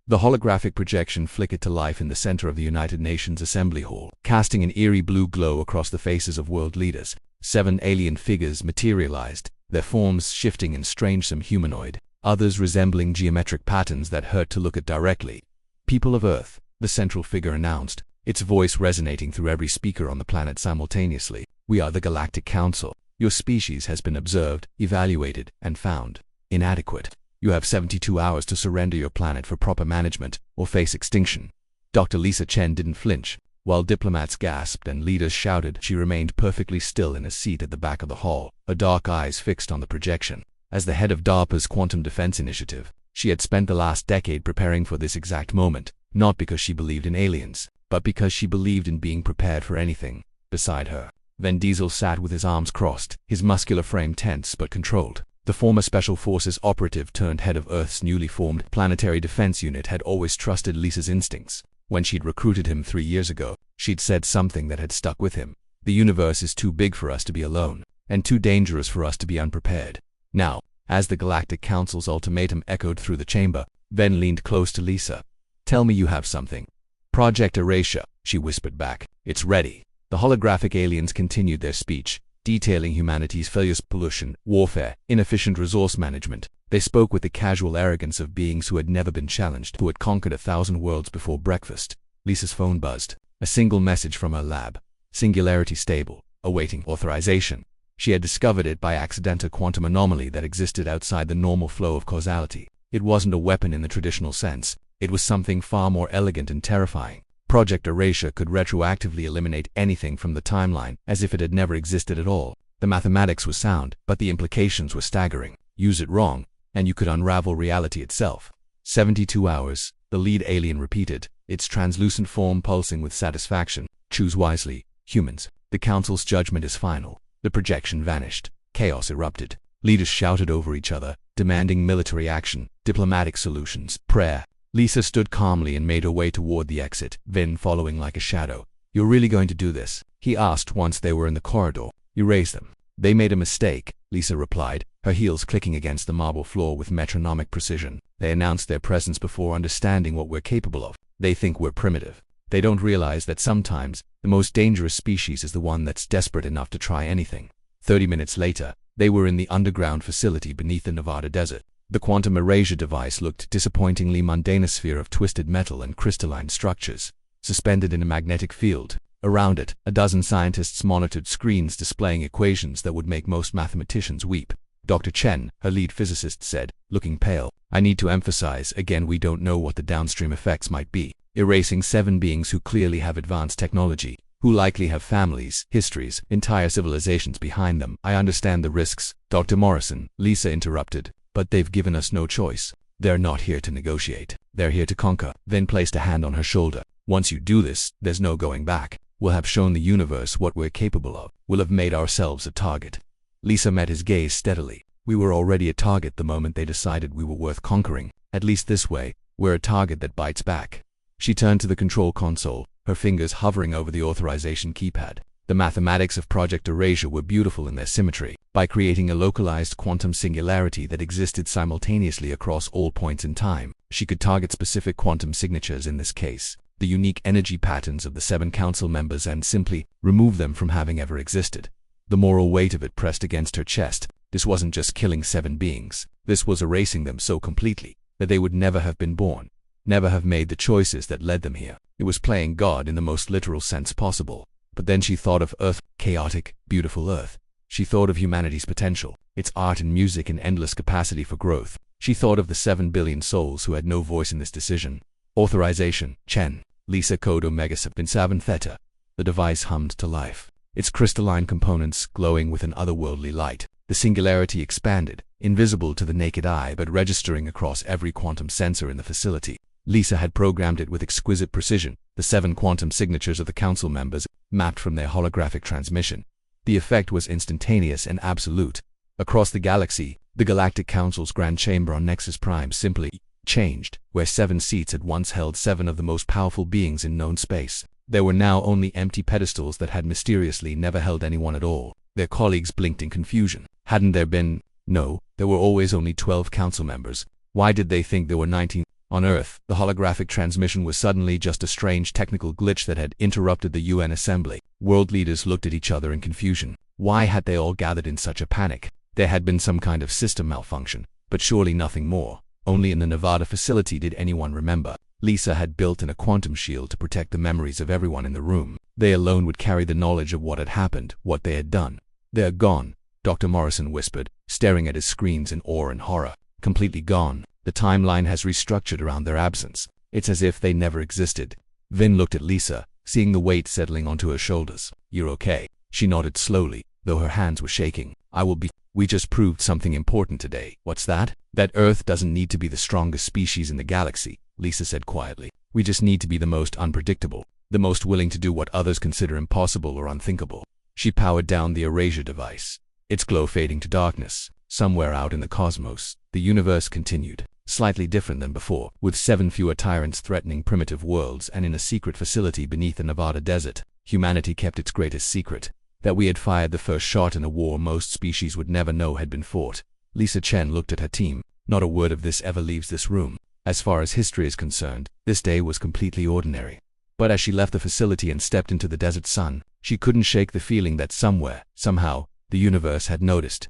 The holographic projection flickered to life in the center of the United Nations Assembly Hall, casting an eerie blue glow across the faces of world leaders. 7 alien figures materialized, their forms shifting in strange, some humanoid, others resembling geometric patterns that hurt to look at directly. "People of Earth," the central figure announced, its voice resonating through every speaker on the planet simultaneously. "We are the Galactic Council. Your species has been observed, evaluated, and found inadequate. You have 72 hours to surrender your planet for proper management, or face extinction." Dr. Lisa Chen didn't flinch. While diplomats gasped and leaders shouted, she remained perfectly still in a seat at the back of the hall, her dark eyes fixed on the projection. As the head of DARPA's Quantum Defense Initiative, she had spent the last decade preparing for this exact moment, not because she believed in aliens, but because she believed in being prepared for anything. Beside her, Vin Diesel sat with his arms crossed, his muscular frame tense but controlled. The former Special Forces operative turned head of Earth's newly formed Planetary Defense Unit had always trusted Lisa's instincts. When she'd recruited him 3 years ago, she'd said something that had stuck with him. "The universe is too big for us to be alone, and too dangerous for us to be unprepared." Now, as the Galactic Council's ultimatum echoed through the chamber, Ven leaned close to Lisa. "Tell me you have something." "Project Erasure," she whispered back. "It's ready." The holographic aliens continued their speech, detailing humanity's failures: pollution, warfare, inefficient resource management. They spoke with the casual arrogance of beings who had never been challenged, who had conquered 1,000 worlds before breakfast. Lisa's phone buzzed. A single message from her lab. "Singularity stable, awaiting authorization." She had discovered it by accidental quantum anomaly that existed outside the normal flow of causality. It wasn't a weapon in the traditional sense. It was something far more elegant and terrifying. Project Erasure could retroactively eliminate anything from the timeline, as if it had never existed at all. The mathematics was sound, but the implications were staggering. Use it wrong, and you could unravel reality itself. 72 hours, the lead alien repeated, its translucent form pulsing with satisfaction. "Choose wisely, humans. The Council's judgment is final." The projection vanished. Chaos erupted. Leaders shouted over each other, demanding military action, diplomatic solutions, prayer. Lisa stood calmly and made her way toward the exit, Vin following like a shadow. "You're really going to do this?" he asked once they were in the corridor. "Erase them." "They made a mistake," Lisa replied, her heels clicking against the marble floor with metronomic precision. "They announced their presence before understanding what we're capable of. They think we're primitive. They don't realize that sometimes the most dangerous species is the one that's desperate enough to try anything." 30 minutes later, they were in the underground facility beneath the Nevada desert. The quantum erasure device looked disappointingly mundane, a sphere of twisted metal and crystalline structures, suspended in a magnetic field. Around it, a dozen scientists monitored screens displaying equations that would make most mathematicians weep. Dr. Chen, her lead physicist, said, looking pale, "I need to emphasize again, we don't know what the downstream effects might be. Erasing 7 beings who clearly have advanced technology, who likely have families, histories, entire civilizations behind them. I understand the risks, Dr. Morrison," Lisa interrupted, "but they've given us no choice. They're not here to negotiate. They're here to conquer." Then placed a hand on her shoulder. "Once you do this, there's no going back. We'll have shown the universe what we're capable of. We'll have made ourselves a target." Lisa met his gaze steadily. "We were already a target the moment they decided we were worth conquering. At least this way, we're a target that bites back." She turned to the control console, her fingers hovering over the authorization keypad. The mathematics of Project Erasure were beautiful in their symmetry. By creating a localized quantum singularity that existed simultaneously across all points in time, she could target specific quantum signatures, in this case, the unique energy patterns of the 7 council members, and simply remove them from having ever existed. The moral weight of it pressed against her chest. This wasn't just killing 7 beings. This was erasing them so completely that they would never have been born, never have made the choices that led them here. It was playing God in the most literal sense possible. But then she thought of Earth, chaotic, beautiful Earth. She thought of humanity's potential, its art and music and endless capacity for growth. She thought of the 7 billion souls who had no voice in this decision. Authorization, Chen, Lisa Code Omega Sapin 7 Theta. The device hummed to life, its crystalline components glowing with an otherworldly light. The singularity expanded, invisible to the naked eye but registering across every quantum sensor in the facility. Lisa had programmed it with exquisite precision, the 7 quantum signatures of the council members, mapped from their holographic transmission. The effect was instantaneous and absolute. Across the galaxy, the Galactic Council's Grand Chamber on Nexus Prime simply changed. Where 7 seats had once held 7 of the most powerful beings in known space, there were now only empty pedestals that had mysteriously never held anyone at all. Their colleagues blinked in confusion. Hadn't there been? No, there were always only 12 council members. Why did they think there were 19? On Earth, the holographic transmission was suddenly just a strange technical glitch that had interrupted the UN assembly. World leaders looked at each other in confusion. Why had they all gathered in such a panic? There had been some kind of system malfunction, but surely nothing more. Only in the Nevada facility did anyone remember. Lisa had built in a quantum shield to protect the memories of everyone in the room. They alone would carry the knowledge of what had happened, what they had done. "They're gone," Dr. Morrison whispered, staring at his screens in awe and horror. "Completely gone. The timeline has restructured around their absence. It's as if they never existed." Vin looked at Lisa, seeing the weight settling onto her shoulders. "You're okay." She nodded slowly, though her hands were shaking. "I will be. We just proved something important today." "What's that?" "That Earth doesn't need to be the strongest species in the galaxy," Lisa said quietly. "We just need to be the most unpredictable, the most willing to do what others consider impossible or unthinkable." She powered down the erasure device, its glow fading to darkness. Somewhere out in the cosmos, the universe continued, slightly different than before, with 7 fewer tyrants threatening primitive worlds, and in a secret facility beneath the Nevada desert, humanity kept its greatest secret, that we had fired the first shot in a war most species would never know had been fought. Lisa Chen looked at her team. "Not a word of this ever leaves this room." As far as history is concerned, this day was completely ordinary. But as she left the facility and stepped into the desert sun, she couldn't shake the feeling that somewhere, somehow, the universe had noticed.